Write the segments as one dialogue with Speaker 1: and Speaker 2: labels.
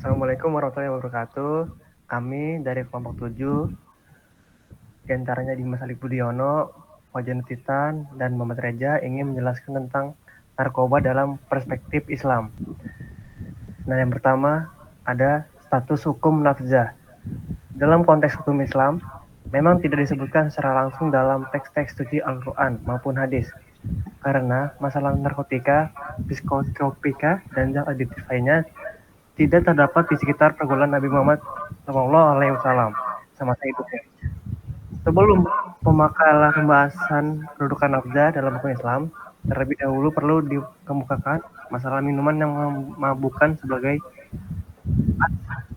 Speaker 1: Assalamualaikum warahmatullahi wabarakatuh. Kami dari kelompok 7, diantaranya Dimas Alik Budiono, Wajan Titan, dan Muhammad Reja ingin menjelaskan tentang narkoba dalam perspektif Islam. Nah, yang pertama ada status hukum nafzah. Dalam konteks hukum Islam, memang tidak disebutkan secara langsung dalam teks-teks suci Al-Quran maupun hadis. Karena masalah narkotika, psikotropika, dan zat adiktif lainnya tidak terdapat di sekitar pergaulan Nabi Muhammad SAW semasa hidupnya. Sebelum pembahasan kedudukan nafza dalam hukum Islam, terlebih dahulu perlu dikemukakan masalah minuman yang memabukkan sebagai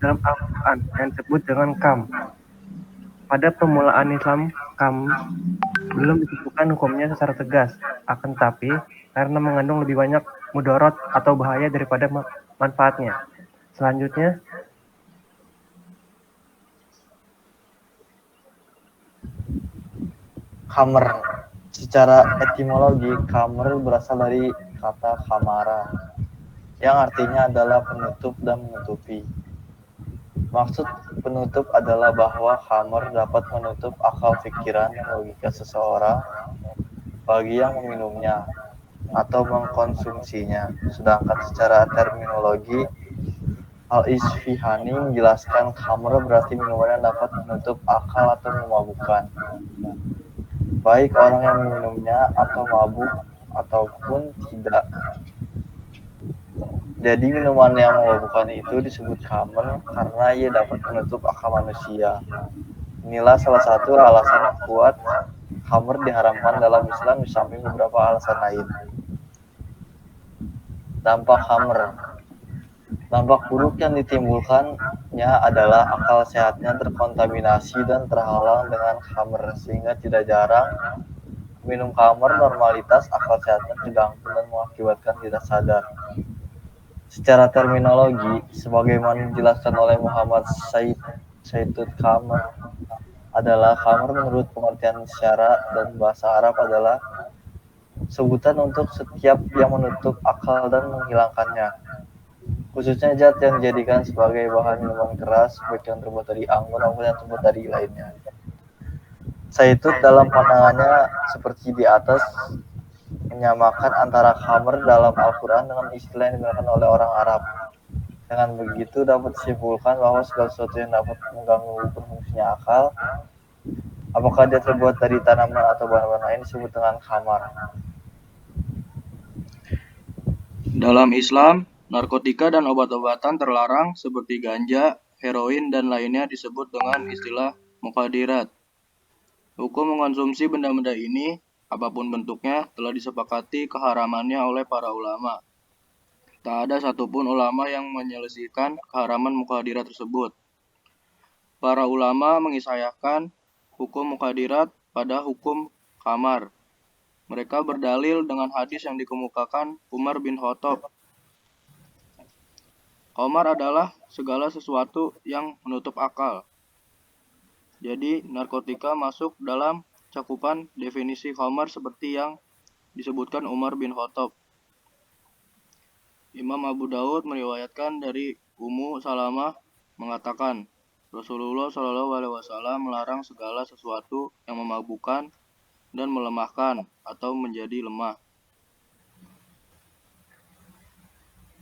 Speaker 1: dalam Al-Quran yang disebut dengan kam. Pada permulaan Islam, kam belum disebutkan hukumnya secara tegas, akan tetapi karena mengandung lebih banyak mudarat atau bahaya daripada manfaatnya. Selanjutnya,
Speaker 2: Khamer. Secara etimologi, khamer berasal dari kata khamara, yang artinya adalah penutup dan menutupi. Maksud penutup adalah bahwa khamer dapat menutup akal pikiran dan logika seseorang bagi yang meminumnya atau mengkonsumsinya. Sedangkan secara terminologi, Al-Isfihani menjelaskan khamr berarti minuman yang dapat menutup akal atau memabukkan, baik orang yang meminumnya atau mabuk ataupun tidak. Jadi minuman yang memabukkan itu disebut khamr karena ia dapat menutup akal manusia. Inilah salah satu alasan yang kuat khamr diharamkan dalam Islam di samping beberapa alasan lain. Dampak khamr. Dampak buruk yang ditimbulkannya adalah akal sehatnya terkontaminasi dan terhalang dengan khamr, sehingga tidak jarang minum khamr normalitas akal sehatnya terganggu dan mengakibatkan tidak sadar. Secara terminologi, sebagaimana dijelaskan oleh Muhammad Sayyid Khamr, adalah khamr menurut pengertian syara dan bahasa Arab adalah sebutan untuk setiap yang menutup akal dan menghilangkannya, khususnya zat yang dijadikan sebagai bahan minuman keras, baik yang terbuat dari anggur maupun yang terbuat dari lainnya. Saitut dalam pandangannya seperti di atas menyamakan antara khamr dalam Al-Quran dengan istilah yang digunakan oleh orang Arab. Dengan begitu dapat disimpulkan bahwa segala sesuatu yang dapat mengganggu berfungsinya akal, apakah dia terbuat dari tanaman atau bahan-bahan lain, disebut dengan khamar.
Speaker 3: Dalam Islam, narkotika dan obat-obatan terlarang seperti ganja, heroin, dan lainnya disebut dengan istilah mukhadirat. Hukum mengkonsumsi benda-benda ini, apapun bentuknya, telah disepakati keharamannya oleh para ulama. Tak ada satupun ulama yang menyelesaikan keharaman mukhadirat tersebut. Para ulama mengisahkan hukum mukhadirat pada hukum khamar. Mereka berdalil dengan hadis yang dikemukakan Umar bin Khattab. Khamar adalah segala sesuatu yang menutup akal. Jadi, narkotika masuk dalam cakupan definisi khamar seperti yang disebutkan Umar bin Khattab. Imam Abu Daud meriwayatkan dari Ummu Salamah mengatakan, Rasulullah SAW melarang segala sesuatu yang memabukkan dan melemahkan atau menjadi lemah.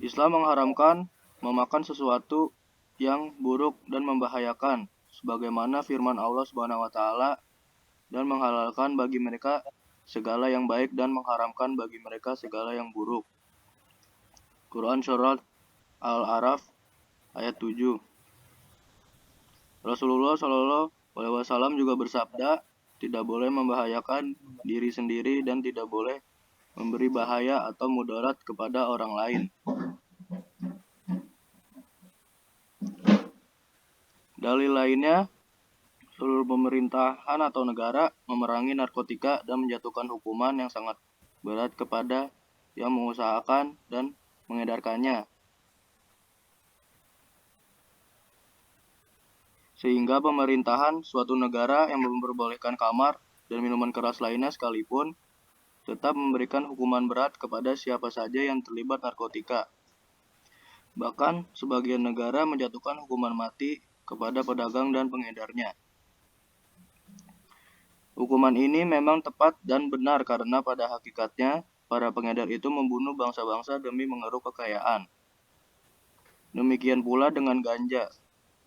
Speaker 3: Islam mengharamkan memakan sesuatu yang buruk dan membahayakan, sebagaimana firman Allah Subhanahu wa taala, dan menghalalkan bagi mereka segala yang baik dan mengharamkan bagi mereka segala yang buruk. Quran Surat Al-A'raf ayat 7. Rasulullah SAW juga bersabda, tidak boleh membahayakan diri sendiri dan tidak boleh memberi bahaya atau mudarat kepada orang lain. Dalil lainnya, seluruh pemerintahan atau negara memerangi narkotika dan menjatuhkan hukuman yang sangat berat kepada yang mengusahakan dan mengedarkannya. Sehingga pemerintahan suatu negara yang memperbolehkan khamar dan minuman keras lainnya sekalipun tetap memberikan hukuman berat kepada siapa saja yang terlibat narkotika. Bahkan, sebagian negara menjatuhkan hukuman mati kepada pedagang dan pengedarnya. Hukuman ini memang tepat dan benar karena pada hakikatnya, para pengedar itu membunuh bangsa-bangsa demi mengeruk kekayaan. Demikian pula dengan ganja.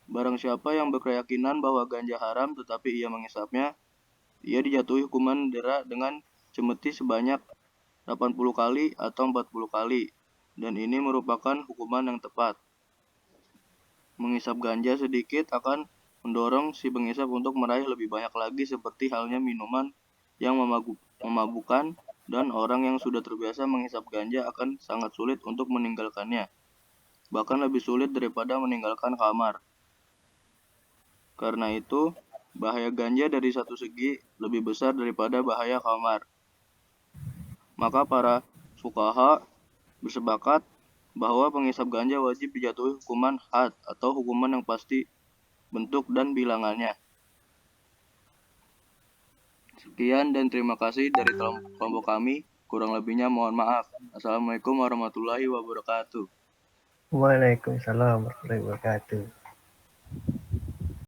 Speaker 3: Barang siapa yang berkeyakinan bahwa ganja haram tetapi ia mengisapnya, ia dijatuhi hukuman dera dengan cemeti sebanyak 80 kali atau 40 kali, dan ini merupakan hukuman yang tepat. Mengisap ganja sedikit akan mendorong si pengisap untuk meraih lebih banyak lagi seperti halnya minuman yang memabukkan dan orang yang sudah terbiasa mengisap ganja akan sangat sulit untuk meninggalkannya. Bahkan lebih sulit daripada meninggalkan kamar. Karena itu, bahaya ganja dari satu segi lebih besar daripada bahaya kamar. Maka para fuqaha bersepakat bahwa pengisap ganja wajib dijatuhi hukuman had atau hukuman yang pasti bentuk dan bilangannya. Sekian dan terima kasih dari kelompok kami. Kurang lebihnya mohon maaf. Assalamualaikum warahmatullahi wabarakatuh.
Speaker 1: Waalaikumsalam warahmatullahi wabarakatuh.